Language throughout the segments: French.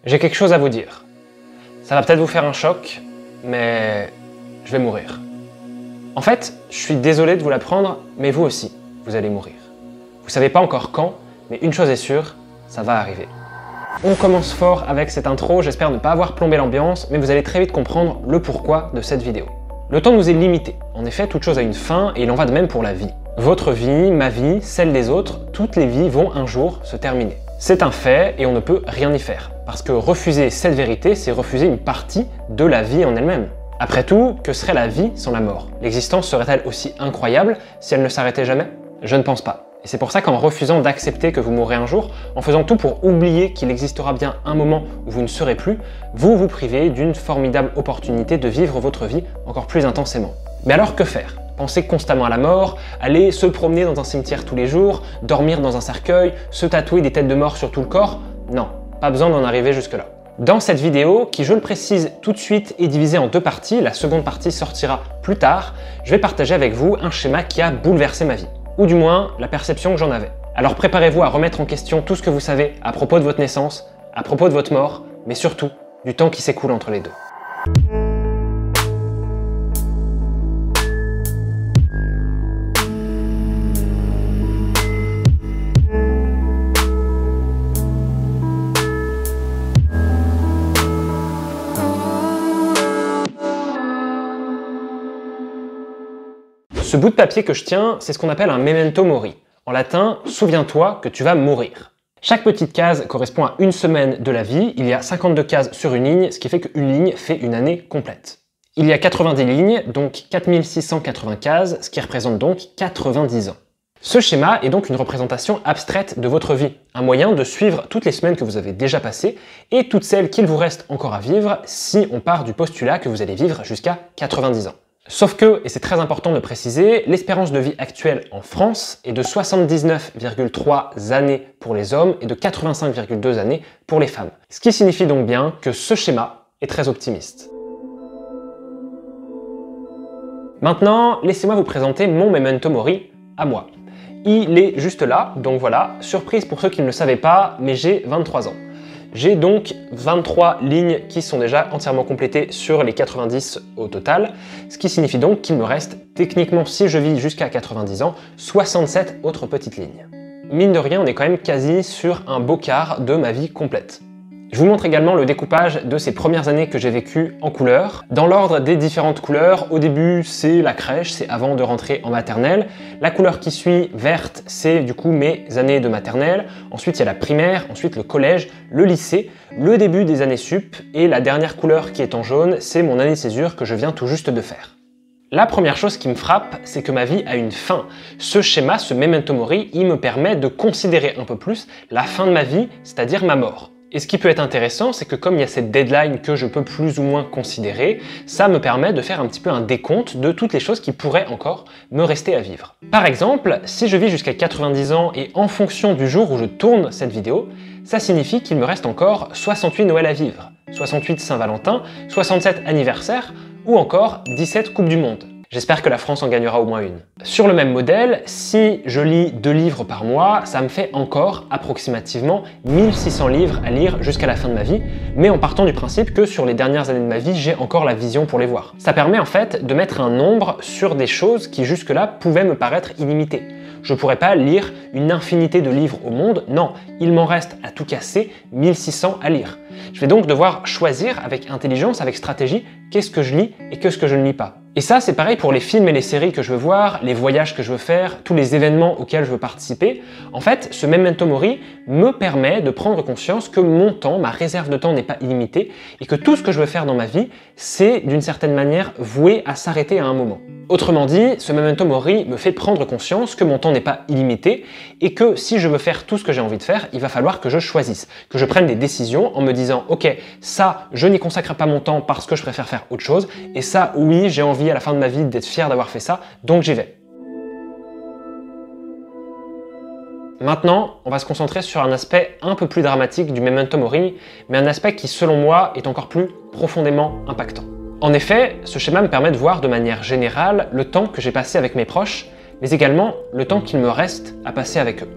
J'ai quelque chose à vous dire. Ça va peut-être vous faire un choc, mais je vais mourir. En fait, je suis désolé de vous l'apprendre, mais vous aussi, vous allez mourir. Vous savez pas encore quand, mais une chose est sûre, ça va arriver. On commence fort avec cette intro, j'espère ne pas avoir plombé l'ambiance, mais vous allez très vite comprendre le pourquoi de cette vidéo. Le temps nous est limité. En effet, toute chose a une fin et il en va de même pour la vie. Votre vie, ma vie, celle des autres, toutes les vies vont un jour se terminer. C'est un fait et on ne peut rien y faire. Parce que refuser cette vérité, c'est refuser une partie de la vie en elle-même. Après tout, que serait la vie sans la mort? L'existence serait-elle aussi incroyable si elle ne s'arrêtait jamais? Je ne pense pas. Et c'est pour ça qu'en refusant d'accepter que vous mourrez un jour, en faisant tout pour oublier qu'il existera bien un moment où vous ne serez plus, vous vous privez d'une formidable opportunité de vivre votre vie encore plus intensément. Mais alors que faire? Penser constamment à la mort, aller se promener dans un cimetière tous les jours, dormir dans un cercueil, se tatouer des têtes de mort sur tout le corps? Non, pas besoin d'en arriver jusque-là. Dans cette vidéo, qui je le précise tout de suite est divisée en deux parties, la seconde partie sortira plus tard, je vais partager avec vous un schéma qui a bouleversé ma vie. Ou du moins, la perception que j'en avais. Alors préparez-vous à remettre en question tout ce que vous savez à propos de votre naissance, à propos de votre mort, mais surtout, du temps qui s'écoule entre les deux. Ce bout de papier que je tiens, c'est ce qu'on appelle un memento mori. En latin, souviens-toi que tu vas mourir. Chaque petite case correspond à une semaine de la vie, il y a 52 cases sur une ligne, ce qui fait qu'une ligne fait une année complète. Il y a 90 lignes, donc 4680 cases, ce qui représente donc 90 ans. Ce schéma est donc une représentation abstraite de votre vie, un moyen de suivre toutes les semaines que vous avez déjà passées et toutes celles qu'il vous reste encore à vivre si on part du postulat que vous allez vivre jusqu'à 90 ans. Sauf que, et c'est très important de le préciser, l'espérance de vie actuelle en France est de 79,3 années pour les hommes et de 85,2 années pour les femmes. Ce qui signifie donc bien que ce schéma est très optimiste. Maintenant, laissez-moi vous présenter mon memento mori à moi. Il est juste là, donc voilà, surprise pour ceux qui ne le savaient pas, mais j'ai 23 ans. J'ai donc 23 lignes qui sont déjà entièrement complétées sur les 90 au total, ce qui signifie donc qu'il me reste techniquement, si je vis jusqu'à 90 ans, 67 autres petites lignes. Mine de rien, on est quand même quasi sur un beau quart de ma vie complète. Je vous montre également le découpage de ces premières années que j'ai vécues en couleurs. Dans l'ordre des différentes couleurs, au début c'est la crèche, c'est avant de rentrer en maternelle. La couleur qui suit, verte, c'est du coup mes années de maternelle. Ensuite il y a la primaire, ensuite le collège, le lycée, le début des années sup. Et la dernière couleur qui est en jaune, c'est mon année de césure que je viens tout juste de faire. La première chose qui me frappe, c'est que ma vie a une fin. Ce schéma, ce memento mori, il me permet de considérer un peu plus la fin de ma vie, c'est-à-dire ma mort. Et ce qui peut être intéressant, c'est que comme il y a cette deadline que je peux plus ou moins considérer, ça me permet de faire un petit peu un décompte de toutes les choses qui pourraient encore me rester à vivre. Par exemple, si je vis jusqu'à 90 ans et en fonction du jour où je tourne cette vidéo, ça signifie qu'il me reste encore 68 Noël à vivre, 68 Saint-Valentin, 67 anniversaires ou encore 17 Coupes du Monde. J'espère que la France en gagnera au moins une. Sur le même modèle, si je lis 2 livres par mois, ça me fait encore approximativement 1600 livres à lire jusqu'à la fin de ma vie, mais en partant du principe que sur les dernières années de ma vie, j'ai encore la vision pour les voir. Ça permet en fait de mettre un nombre sur des choses qui jusque-là pouvaient me paraître illimitées. Je ne pourrais pas lire une infinité de livres au monde, non, il m'en reste à tout casser 1600 à lire. Je vais donc devoir choisir avec intelligence, avec stratégie, qu'est-ce que je lis et qu'est-ce que je ne lis pas. Et ça, c'est pareil pour les films et les séries que je veux voir, les voyages que je veux faire, tous les événements auxquels je veux participer. En fait, ce memento mori me permet de prendre conscience que mon temps, ma réserve de temps n'est pas illimitée et que tout ce que je veux faire dans ma vie, c'est d'une certaine manière voué à s'arrêter à un moment. Autrement dit, ce memento mori me fait prendre conscience que mon temps n'est pas illimité et que si je veux faire tout ce que j'ai envie de faire, il va falloir que je choisisse, que je prenne des décisions en me disant « Ok, ça, je n'y consacre pas mon temps parce que je préfère faire autre chose et ça, oui, j'ai envie à la fin de ma vie d'être fier d'avoir fait ça, donc j'y vais. » Maintenant, on va se concentrer sur un aspect un peu plus dramatique du memento mori, mais un aspect qui, selon moi, est encore plus profondément impactant. En effet, ce schéma me permet de voir de manière générale le temps que j'ai passé avec mes proches, mais également le temps qu'il me reste à passer avec eux.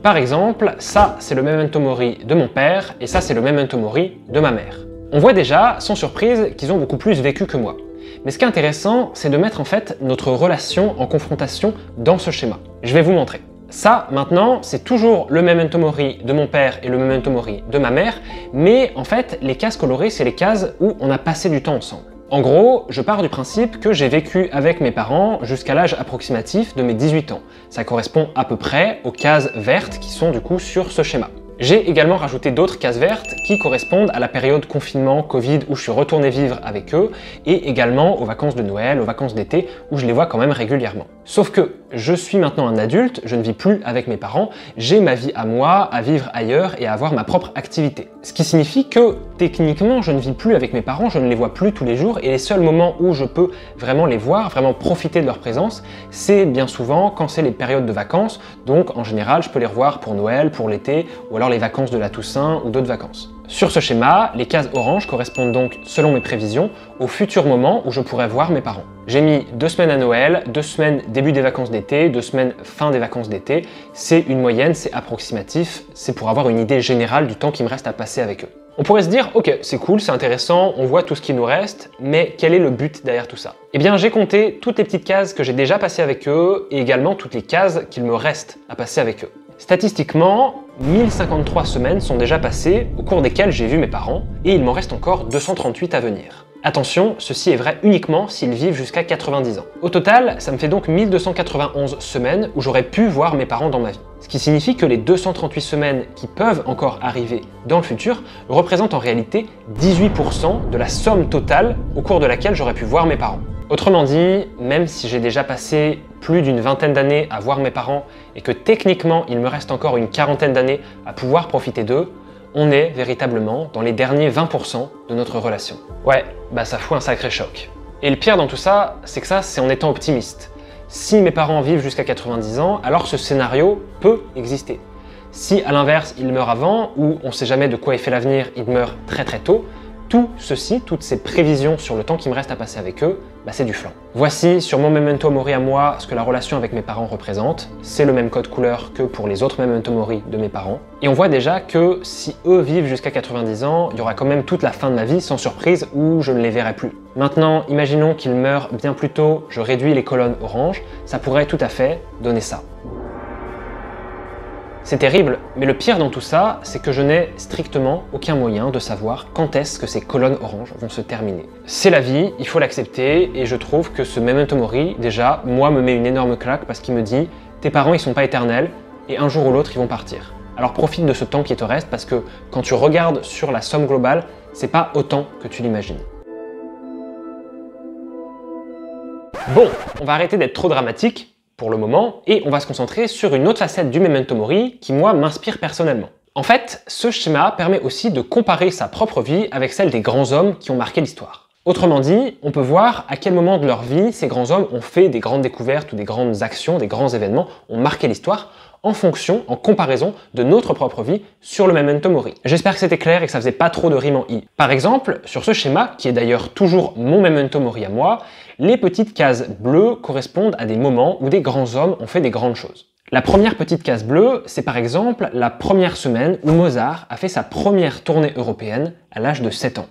Par exemple, ça c'est le memento mori de mon père et ça c'est le memento mori de ma mère. On voit déjà, sans surprise, qu'ils ont beaucoup plus vécu que moi. Mais ce qui est intéressant, c'est de mettre en fait notre relation en confrontation dans ce schéma. Je vais vous montrer. Ça, maintenant, c'est toujours le memento mori de mon père et le memento mori de ma mère, mais en fait, les cases colorées, c'est les cases où on a passé du temps ensemble. En gros, je pars du principe que j'ai vécu avec mes parents jusqu'à l'âge approximatif de mes 18 ans. Ça correspond à peu près aux cases vertes qui sont du coup sur ce schéma. J'ai également rajouté d'autres cases vertes qui correspondent à la période confinement, Covid, où je suis retourné vivre avec eux, et également aux vacances de Noël, aux vacances d'été, où je les vois quand même régulièrement. Sauf que je suis maintenant un adulte, je ne vis plus avec mes parents, j'ai ma vie à moi, à vivre ailleurs et à avoir ma propre activité. Ce qui signifie que, techniquement, je ne vis plus avec mes parents, je ne les vois plus tous les jours, et les seuls moments où je peux vraiment les voir, vraiment profiter de leur présence, c'est bien souvent quand c'est les périodes de vacances, donc en général, je peux les revoir pour Noël, pour l'été, ou alors les vacances de la Toussaint ou d'autres vacances. Sur ce schéma, les cases oranges correspondent donc, selon mes prévisions, au futur moment où je pourrais voir mes parents. J'ai mis 2 semaines à Noël, 2 semaines début des vacances d'été, 2 semaines fin des vacances d'été. C'est une moyenne, c'est approximatif, c'est pour avoir une idée générale du temps qui me reste à passer avec eux. On pourrait se dire, ok, c'est cool, c'est intéressant, on voit tout ce qui nous reste, mais quel est le but derrière tout ça? Eh bien, j'ai compté toutes les petites cases que j'ai déjà passées avec eux et également toutes les cases qu'il me reste à passer avec eux. Statistiquement, 1053 semaines sont déjà passées au cours desquelles j'ai vu mes parents et il m'en reste encore 238 à venir. Attention, ceci est vrai uniquement s'ils vivent jusqu'à 90 ans. Au total, ça me fait donc 1291 semaines où j'aurais pu voir mes parents dans ma vie. Ce qui signifie que les 238 semaines qui peuvent encore arriver dans le futur représentent en réalité 18% de la somme totale au cours de laquelle j'aurais pu voir mes parents. Autrement dit, même si j'ai déjà passé plus d'une vingtaine d'années à voir mes parents et que techniquement il me reste encore une quarantaine d'années à pouvoir profiter d'eux, on est véritablement dans les derniers 20% de notre relation. Ouais, bah ça fout un sacré choc. Et le pire dans tout ça, c'est que ça, c'est en étant optimiste. Si mes parents vivent jusqu'à 90 ans, alors ce scénario peut exister. Si à l'inverse, ils meurent avant, ou on sait jamais de quoi est fait l'avenir, ils meurent très très tôt, tout ceci, toutes ces prévisions sur le temps qui me reste à passer avec eux, bah c'est du flan. Voici sur mon memento mori à moi ce que la relation avec mes parents représente. C'est le même code couleur que pour les autres memento mori de mes parents. Et on voit déjà que si eux vivent jusqu'à 90 ans, il y aura quand même toute la fin de ma vie sans surprise où je ne les verrai plus. Maintenant, imaginons qu'ils meurent bien plus tôt, je réduis les colonnes oranges, ça pourrait tout à fait donner ça. C'est terrible, mais le pire dans tout ça, c'est que je n'ai strictement aucun moyen de savoir quand est-ce que ces colonnes oranges vont se terminer. C'est la vie, il faut l'accepter, et je trouve que ce memento mori, déjà, moi, me met une énorme claque parce qu'il me dit « tes parents, ils sont pas éternels, et un jour ou l'autre, ils vont partir. Alors profite de ce temps qui te reste, parce que quand tu regardes sur la somme globale, c'est pas autant que tu l'imagines. » Bon, on va arrêter d'être trop dramatique, pour le moment, et on va se concentrer sur une autre facette du memento mori qui, moi, m'inspire personnellement. En fait, ce schéma permet aussi de comparer sa propre vie avec celle des grands hommes qui ont marqué l'histoire. Autrement dit, on peut voir à quel moment de leur vie ces grands hommes ont fait des grandes découvertes ou des grandes actions, des grands événements, ont marqué l'histoire, en fonction, en comparaison de notre propre vie sur le memento mori. J'espère que c'était clair et que ça faisait pas trop de rime en i. Par exemple, sur ce schéma, qui est d'ailleurs toujours mon memento mori à moi, les petites cases bleues correspondent à des moments où des grands hommes ont fait des grandes choses. La première petite case bleue, c'est par exemple la première semaine où Mozart a fait sa première tournée européenne à l'âge de 7 ans.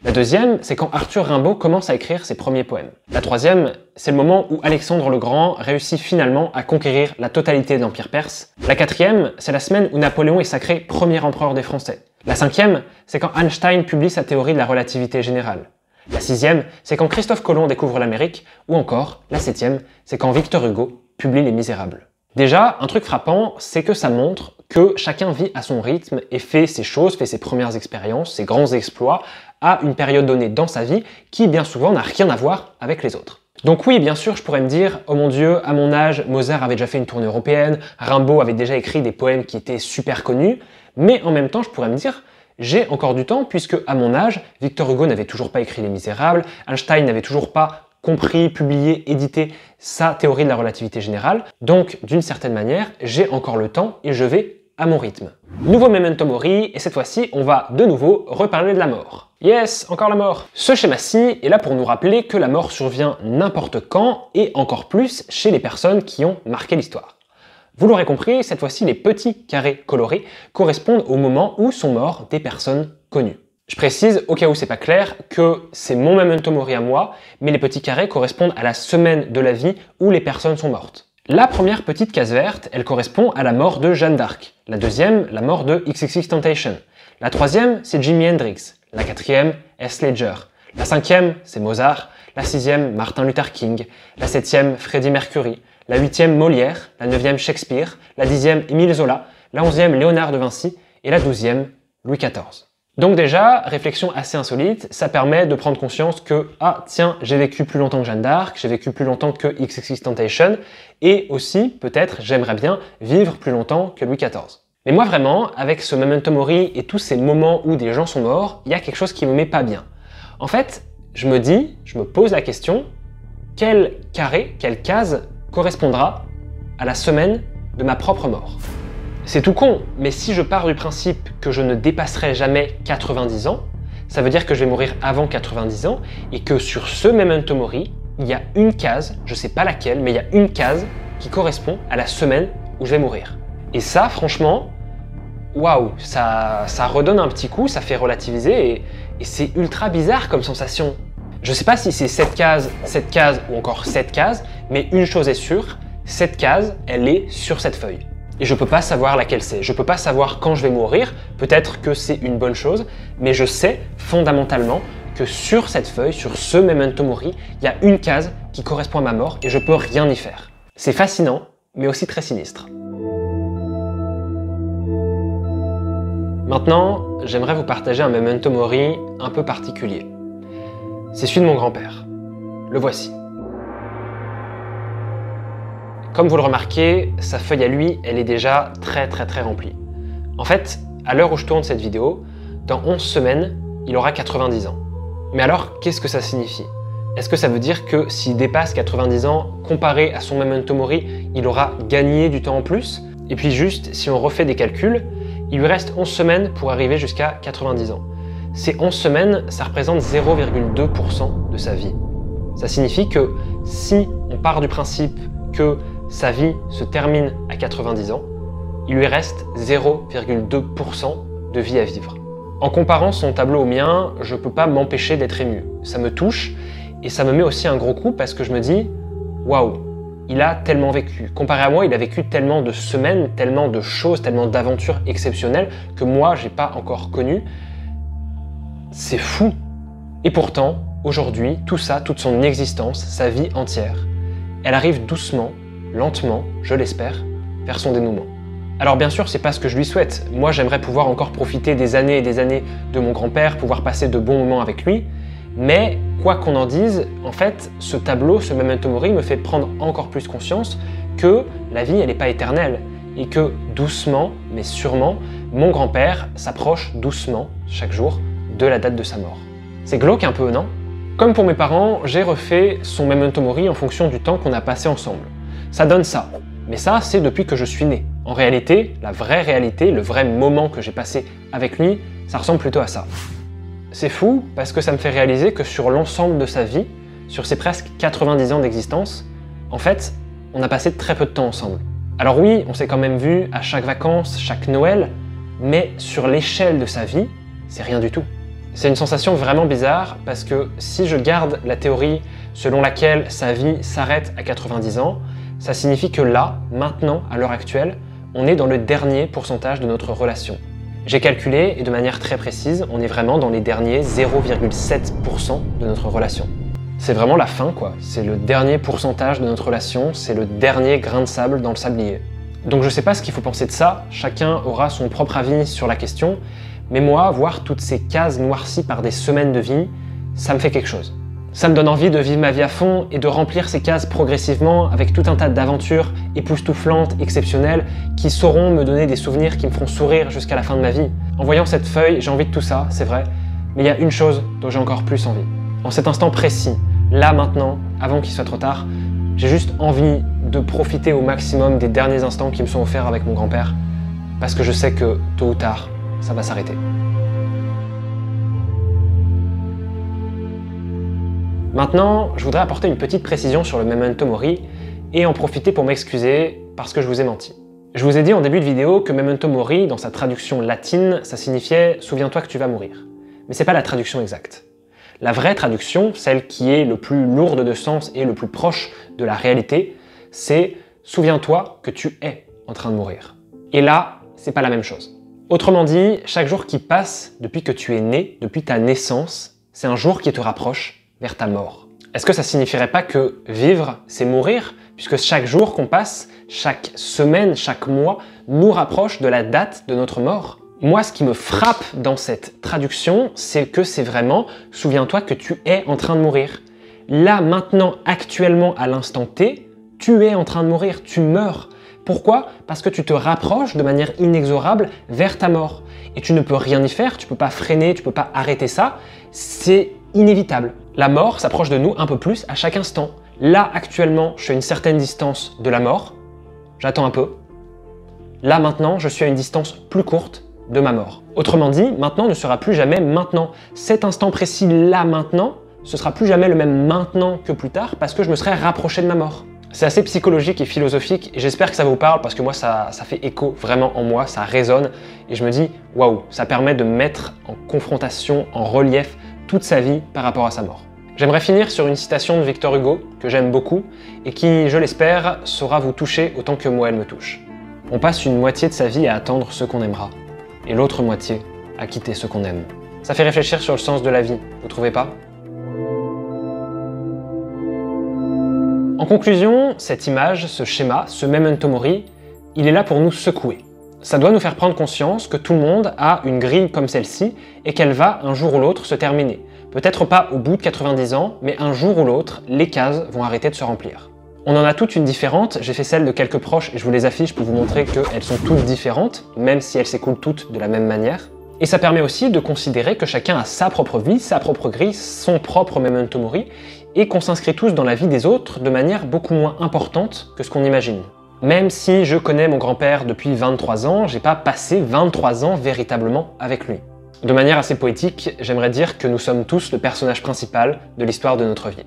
La deuxième, c'est quand Arthur Rimbaud commence à écrire ses premiers poèmes. La troisième, c'est le moment où Alexandre le Grand réussit finalement à conquérir la totalité de l'Empire perse. La quatrième, c'est la semaine où Napoléon est sacré premier empereur des Français. La cinquième, c'est quand Einstein publie sa théorie de la relativité générale. La sixième, c'est quand Christophe Colomb découvre l'Amérique. Ou encore, la septième, c'est quand Victor Hugo publie Les Misérables. Déjà, un truc frappant, c'est que ça montre que chacun vit à son rythme et fait ses choses, fait ses premières expériences, ses grands exploits, à une période donnée dans sa vie qui, bien souvent, n'a rien à voir avec les autres. Donc oui, bien sûr, je pourrais me dire « Oh mon Dieu, à mon âge, Mozart avait déjà fait une tournée européenne, Rimbaud avait déjà écrit des poèmes qui étaient super connus », mais en même temps, je pourrais me dire « J'ai encore du temps puisque, à mon âge, Victor Hugo n'avait toujours pas écrit Les Misérables, Einstein n'avait toujours pas compris, publié, édité sa théorie de la relativité générale, donc d'une certaine manière, j'ai encore le temps et je vais à mon rythme. » Nouveau memento mori, et cette fois-ci, on va de nouveau reparler de la mort. Yes, encore la mort. Ce schéma-ci est là pour nous rappeler que la mort survient n'importe quand, et encore plus chez les personnes qui ont marqué l'histoire. Vous l'aurez compris, cette fois-ci, les petits carrés colorés correspondent au moment où sont morts des personnes connues. Je précise, au cas où c'est pas clair, que c'est mon memento mori à moi, mais les petits carrés correspondent à la semaine de la vie où les personnes sont mortes. La première petite case verte, elle correspond à la mort de Jeanne d'Arc. La deuxième, la mort de XXXTentacion. La troisième, c'est Jimi Hendrix. La quatrième, Heath Ledger. La cinquième, c'est Mozart. La sixième, Martin Luther King. La septième, Freddie Mercury. La huitième, Molière. La neuvième, Shakespeare. La dixième, Émile Zola. La onzième, Léonard de Vinci. Et la douzième, Louis XIV. Donc déjà, réflexion assez insolite, ça permet de prendre conscience que « Ah tiens, j'ai vécu plus longtemps que Jeanne d'Arc, j'ai vécu plus longtemps que XXXTentacion, et aussi, peut-être, j'aimerais bien vivre plus longtemps que Louis XIV. » Mais moi vraiment, avec ce memento mori et tous ces moments où des gens sont morts, il y a quelque chose qui me met pas bien. En fait, je me pose la question, quel carré, quelle case correspondra à la semaine de ma propre mort? C'est tout con, mais si je pars du principe que je ne dépasserai jamais 90 ans, ça veut dire que je vais mourir avant 90 ans et que sur ce memento mori, il y a une case, je sais pas laquelle, mais il y a une case qui correspond à la semaine où je vais mourir. Et ça, franchement, waouh, ça redonne un petit coup, ça fait relativiser et c'est ultra bizarre comme sensation. Je sais pas si c'est cette case ou encore cette case, mais une chose est sûre, cette case, elle est sur cette feuille. Et je peux pas savoir laquelle c'est, je peux pas savoir quand je vais mourir, peut-être que c'est une bonne chose, mais je sais fondamentalement que sur cette feuille, sur ce memento mori, il y a une case qui correspond à ma mort et je peux rien y faire. C'est fascinant, mais aussi très sinistre. Maintenant, j'aimerais vous partager un memento mori un peu particulier. C'est celui de mon grand-père. Le voici. Comme vous le remarquez, sa feuille à lui, elle est déjà très remplie. En fait, à l'heure où je tourne cette vidéo, dans 11 semaines, il aura 90 ans. Mais alors, qu'est-ce que ça signifie? Est-ce que ça veut dire que s'il dépasse 90 ans, comparé à son memento mori, il aura gagné du temps en plus? Et puis juste, si on refait des calculs, il lui reste 11 semaines pour arriver jusqu'à 90 ans. Ces 11 semaines, ça représente 0,2% de sa vie. Ça signifie que si on part du principe que sa vie se termine à 90 ans, il lui reste 0,2% de vie à vivre. En comparant son tableau au mien, je peux pas m'empêcher d'être ému. Ça me touche et ça me met aussi un gros coup parce que je me dis « Waouh, il a tellement vécu. Comparé à moi, il a vécu tellement de semaines, tellement de choses, tellement d'aventures exceptionnelles que moi, j'ai pas encore connu. C'est fou. » Et pourtant, aujourd'hui, tout ça, toute son existence, sa vie entière, elle arrive doucement, lentement, je l'espère, vers son dénouement. Alors bien sûr, c'est pas ce que je lui souhaite. Moi, j'aimerais pouvoir encore profiter des années et des années de mon grand-père, pouvoir passer de bons moments avec lui, mais quoi qu'on en dise, en fait, ce tableau, ce memento mori me fait prendre encore plus conscience que la vie, elle n'est pas éternelle, et que doucement, mais sûrement, mon grand-père s'approche doucement, chaque jour, de la date de sa mort. C'est glauque un peu, non ? Comme pour mes parents, j'ai refait son memento mori en fonction du temps qu'on a passé ensemble. Ça donne ça. Mais ça, c'est depuis que je suis né. En réalité, la vraie réalité, le vrai moment que j'ai passé avec lui, ça ressemble plutôt à ça. C'est fou parce que ça me fait réaliser que sur l'ensemble de sa vie, sur ses presque 90 ans d'existence, en fait, on a passé très peu de temps ensemble. Alors oui, on s'est quand même vu à chaque vacances, chaque Noël, mais sur l'échelle de sa vie, c'est rien du tout. C'est une sensation vraiment bizarre parce que si je garde la théorie selon laquelle sa vie s'arrête à 90 ans, ça signifie que là, maintenant, à l'heure actuelle, on est dans le dernier pourcentage de notre relation. J'ai calculé et de manière très précise, on est vraiment dans les derniers 0,7% de notre relation. C'est vraiment la fin quoi, c'est le dernier pourcentage de notre relation, c'est le dernier grain de sable dans le sablier. Donc je sais pas ce qu'il faut penser de ça, chacun aura son propre avis sur la question, mais moi, voir toutes ces cases noircies par des semaines de vie, ça me fait quelque chose. Ça me donne envie de vivre ma vie à fond et de remplir ces cases progressivement avec tout un tas d'aventures époustouflantes, exceptionnelles, qui sauront me donner des souvenirs qui me feront sourire jusqu'à la fin de ma vie. En voyant cette feuille, j'ai envie de tout ça, c'est vrai, mais il y a une chose dont j'ai encore plus envie. En cet instant précis, là maintenant, avant qu'il soit trop tard, j'ai juste envie de profiter au maximum des derniers instants qui me sont offerts avec mon grand-père, parce que je sais que, tôt ou tard, ça va s'arrêter. Maintenant, je voudrais apporter une petite précision sur le memento mori et en profiter pour m'excuser parce que je vous ai menti. Je vous ai dit en début de vidéo que Memento Mori, dans sa traduction latine, ça signifiait « souviens-toi que tu vas mourir ». Mais c'est pas la traduction exacte. La vraie traduction, celle qui est le plus lourde de sens et le plus proche de la réalité, c'est « souviens-toi que tu es en train de mourir ». Et là, c'est pas la même chose. Autrement dit, chaque jour qui passe depuis que tu es né, depuis ta naissance, c'est un jour qui te rapproche vers ta mort. Est-ce que ça signifierait pas que vivre, c'est mourir, puisque chaque jour qu'on passe, chaque semaine, chaque mois, nous rapproche de la date de notre mort? Moi, ce qui me frappe dans cette traduction, c'est que c'est vraiment « souviens-toi que tu es en train de mourir ». Là, maintenant, actuellement, à l'instant T, tu es en train de mourir, tu meurs. Pourquoi? Parce que tu te rapproches de manière inexorable vers ta mort. Et tu ne peux rien y faire, tu ne peux pas freiner, tu ne peux pas arrêter ça, c'est inévitable. La mort s'approche de nous un peu plus à chaque instant. Là, actuellement, je suis à une certaine distance de la mort, j'attends un peu. Là, maintenant, je suis à une distance plus courte de ma mort. Autrement dit, maintenant ne sera plus jamais maintenant. Cet instant précis, là, maintenant, ce sera plus jamais le même maintenant que plus tard parce que je me serai rapproché de ma mort. C'est assez psychologique et philosophique et j'espère que ça vous parle parce que moi ça fait écho vraiment en moi, ça résonne et je me dis waouh, ça permet de mettre en confrontation, en relief toute sa vie par rapport à sa mort. J'aimerais finir sur une citation de Victor Hugo que j'aime beaucoup et qui, je l'espère, saura vous toucher autant que moi elle me touche. On passe une moitié de sa vie à attendre ce qu'on aimera et l'autre moitié à quitter ce qu'on aime. Ça fait réfléchir sur le sens de la vie, vous trouvez pas ? En conclusion, cette image, ce schéma, ce Memento Mori, il est là pour nous secouer. Ça doit nous faire prendre conscience que tout le monde a une grille comme celle-ci et qu'elle va un jour ou l'autre se terminer. Peut-être pas au bout de 90 ans, mais un jour ou l'autre, les cases vont arrêter de se remplir. On en a toutes une différente, j'ai fait celle de quelques proches et je vous les affiche pour vous montrer qu'elles sont toutes différentes, même si elles s'écoulent toutes de la même manière. Et ça permet aussi de considérer que chacun a sa propre vie, sa propre grille, son propre Memento Mori, et qu'on s'inscrit tous dans la vie des autres de manière beaucoup moins importante que ce qu'on imagine. Même si je connais mon grand-père depuis 23 ans, j'ai pas passé 23 ans véritablement avec lui. De manière assez poétique, j'aimerais dire que nous sommes tous le personnage principal de l'histoire de notre vie.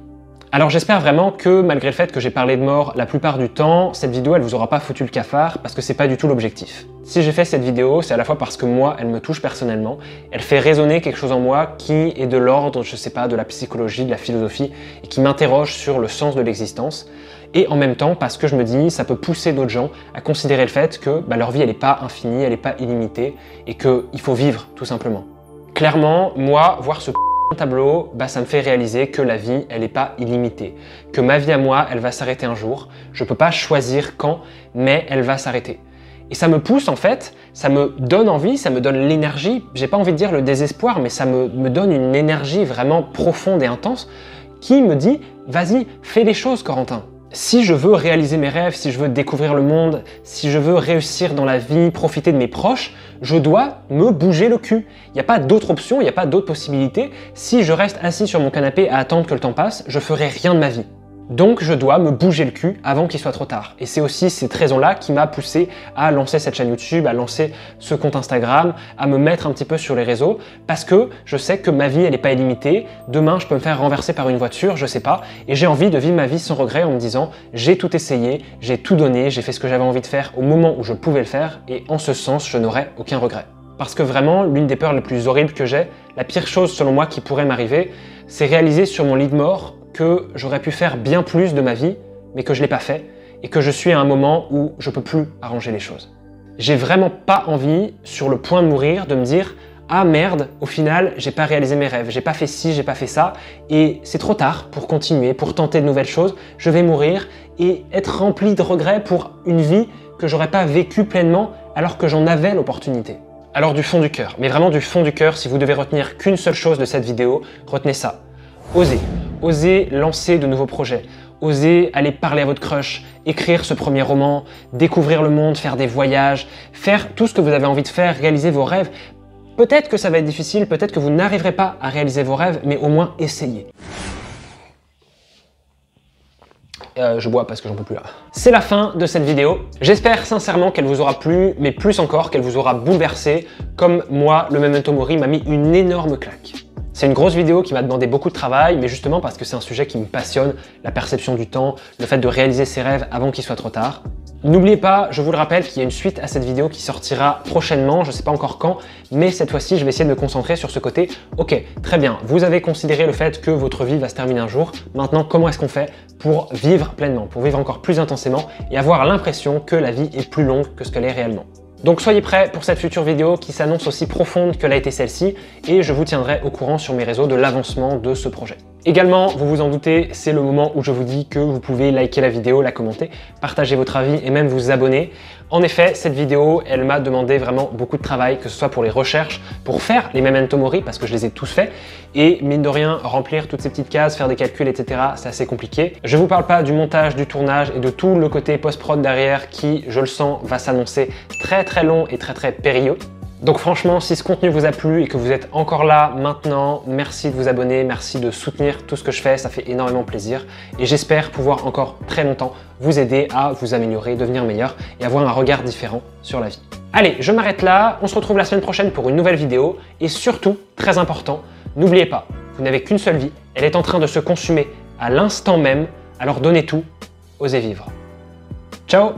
Alors j'espère vraiment que, malgré le fait que j'ai parlé de mort la plupart du temps, cette vidéo elle vous aura pas foutu le cafard parce que c'est pas du tout l'objectif. Si j'ai fait cette vidéo, c'est à la fois parce que moi, elle me touche personnellement, elle fait résonner quelque chose en moi qui est de l'ordre, je sais pas, de la psychologie, de la philosophie, et qui m'interroge sur le sens de l'existence, et en même temps parce que je me dis, ça peut pousser d'autres gens à considérer le fait que leur vie elle est pas infinie, elle est pas illimitée, et qu'il faut vivre, tout simplement. Clairement, moi, voir ce tableau, ça me fait réaliser que la vie, elle n'est pas illimitée. Que ma vie à moi, elle va s'arrêter un jour. Je peux pas choisir quand, mais elle va s'arrêter. Et ça me pousse en fait, ça me donne envie, ça me donne l'énergie. J'ai pas envie de dire le désespoir, mais ça me donne une énergie vraiment profonde et intense qui me dit, vas-y, fais les choses Corentin. Si je veux réaliser mes rêves, si je veux découvrir le monde, si je veux réussir dans la vie, profiter de mes proches, je dois me bouger le cul. Il n'y a pas d'autre option, il n'y a pas d'autre possibilité. Si je reste assis sur mon canapé à attendre que le temps passe, je ferai rien de ma vie. Donc je dois me bouger le cul avant qu'il soit trop tard. Et c'est aussi cette raison-là qui m'a poussé à lancer cette chaîne YouTube, à lancer ce compte Instagram, à me mettre un petit peu sur les réseaux, parce que je sais que ma vie, elle n'est pas illimitée. Demain, je peux me faire renverser par une voiture, je sais pas, et j'ai envie de vivre ma vie sans regret en me disant j'ai tout essayé, j'ai tout donné, j'ai fait ce que j'avais envie de faire au moment où je pouvais le faire, et en ce sens, je n'aurai aucun regret. Parce que vraiment, l'une des peurs les plus horribles que j'ai, la pire chose selon moi qui pourrait m'arriver, c'est réaliser sur mon lit de mort que j'aurais pu faire bien plus de ma vie, mais que je l'ai pas fait, et que je suis à un moment où je peux plus arranger les choses. J'ai vraiment pas envie, sur le point de mourir, de me dire « Ah merde, au final, j'ai pas réalisé mes rêves, j'ai pas fait ci, j'ai pas fait ça, et c'est trop tard pour continuer, pour tenter de nouvelles choses, je vais mourir et être rempli de regrets pour une vie que j'aurais pas vécue pleinement alors que j'en avais l'opportunité. » Alors du fond du cœur, mais vraiment du fond du cœur, si vous devez retenir qu'une seule chose de cette vidéo, retenez ça. Osez. Osez lancer de nouveaux projets. Osez aller parler à votre crush, écrire ce premier roman, découvrir le monde, faire des voyages, faire tout ce que vous avez envie de faire, réaliser vos rêves. Peut-être que ça va être difficile, peut-être que vous n'arriverez pas à réaliser vos rêves, mais au moins essayez. Je bois parce que j'en peux plus là. C'est la fin de cette vidéo. J'espère sincèrement qu'elle vous aura plu, mais plus encore qu'elle vous aura bouleversé, comme moi, le Memento Mori m'a mis une énorme claque. C'est une grosse vidéo qui m'a demandé beaucoup de travail, mais justement parce que c'est un sujet qui me passionne, la perception du temps, le fait de réaliser ses rêves avant qu'il soit trop tard. N'oubliez pas, je vous le rappelle, qu'il y a une suite à cette vidéo qui sortira prochainement, je ne sais pas encore quand, mais cette fois-ci, je vais essayer de me concentrer sur ce côté. Ok, très bien, vous avez considéré le fait que votre vie va se terminer un jour. Maintenant, comment est-ce qu'on fait pour vivre pleinement, pour vivre encore plus intensément et avoir l'impression que la vie est plus longue que ce qu'elle est réellement? Donc soyez prêts pour cette future vidéo qui s'annonce aussi profonde que l'a été celle-ci et je vous tiendrai au courant sur mes réseaux de l'avancement de ce projet. Également, vous vous en doutez, c'est le moment où je vous dis que vous pouvez liker la vidéo, la commenter, partager votre avis et même vous abonner. En effet, cette vidéo, elle m'a demandé vraiment beaucoup de travail, que ce soit pour les recherches, pour faire les Memento Mori, parce que je les ai tous faits, et mine de rien, remplir toutes ces petites cases, faire des calculs, etc., c'est assez compliqué. Je vous parle pas du montage, du tournage et de tout le côté post-prod derrière qui, je le sens, va s'annoncer très long et très périlleux. Donc franchement, si ce contenu vous a plu et que vous êtes encore là maintenant, merci de vous abonner, merci de soutenir tout ce que je fais, ça fait énormément plaisir. Et j'espère pouvoir encore très longtemps vous aider à vous améliorer, devenir meilleur et avoir un regard différent sur la vie. Allez, je m'arrête là, on se retrouve la semaine prochaine pour une nouvelle vidéo. Et surtout, très important, n'oubliez pas, vous n'avez qu'une seule vie, elle est en train de se consumer à l'instant même, alors donnez tout, osez vivre. Ciao!